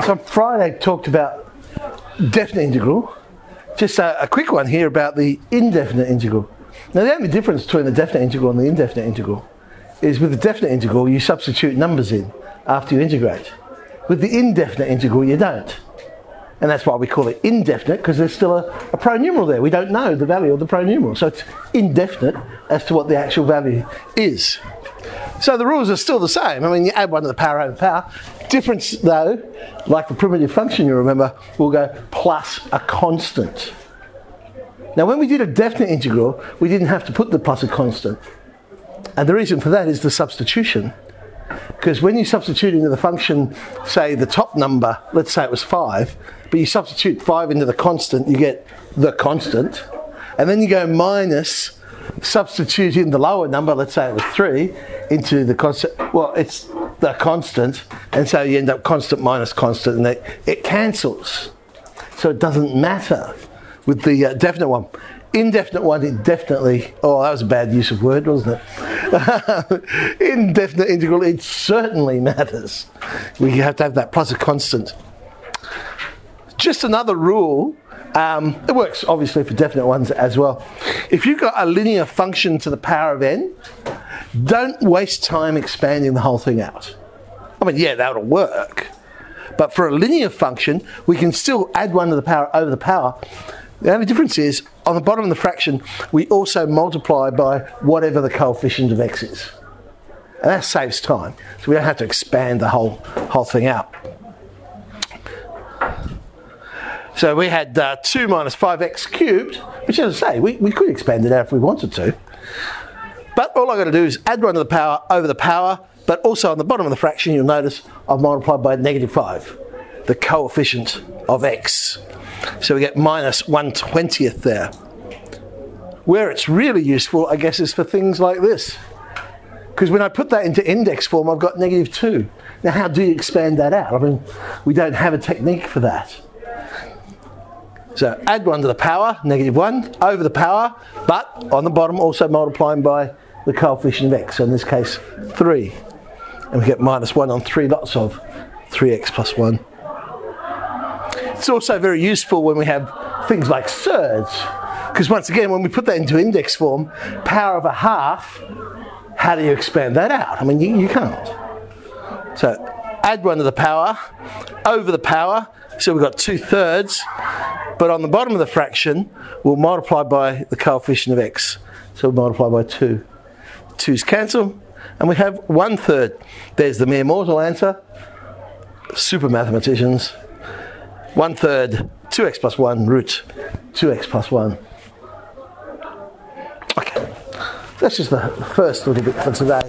So on Friday I talked about definite integral. Just a quick one here about the indefinite integral. Now the only difference between the definite integral and the indefinite integral is with the definite integral you substitute numbers in after you integrate. With the indefinite integral you don't. And that's why we call it indefinite, because there's still a pronumeral there. We don't know the value of the pronumeral. So it's indefinite as to what the actual value is. So the rules are still the same. I mean, you add 1 to the power over power. Difference though, like the primitive function you remember, will go plus a constant. Now when we did a definite integral, we didn't have to put the plus a constant. And the reason for that is the substitution. Because when you substitute into the function, say the top number, let's say it was 5, but you substitute 5 into the constant, you get the constant. And then you go minus, substitute in the lower number, let's say it was 3, into the constant, well, it's the constant, and so you end up constant minus constant, and it cancels. So it doesn't matter with the definite one. Indefinite one, it definitely, oh, that was a bad use of word, wasn't it? Indefinite integral, it certainly matters. We have to have that plus a constant. Just another rule, it works obviously for definite ones as well. If you've got a linear function to the power of n, don't waste time expanding the whole thing out. I mean, yeah, that'll work. But for a linear function, we can still add 1 to the power over the power. The only difference is, on the bottom of the fraction, we also multiply by whatever the coefficient of x is. And that saves time. So we don't have to expand the whole thing out. So we had 2 minus 5x cubed, which, as I say, we could expand it out if we wanted to. But all I've got to do is add 1 to the power over the power, but also on the bottom of the fraction, you'll notice I've multiplied by -5, the coefficient of x. So we get minus 1/20th there. Where it's really useful, I guess, is for things like this. Because when I put that into index form, I've got -2. Now, how do you expand that out? I mean, we don't have a technique for that. So add 1 to the power, -1, over the power, but on the bottom also multiplying by the coefficient of x, so in this case 3. And we get -1 on 3 lots of 3x plus 1. It's also very useful when we have things like surds, because once again, when we put that into index form, power of a half, how do you expand that out? I mean, you can't. So add 1 to the power, over the power, so we've got 2/3, but on the bottom of the fraction, we'll multiply by the coefficient of x. So we'll multiply by 2. 2's cancel, and we have 1/3. There's the mere mortal answer. Super mathematicians. 1/3, 2x plus 1 root 2x plus 1. Okay, that's just the first little bit for today.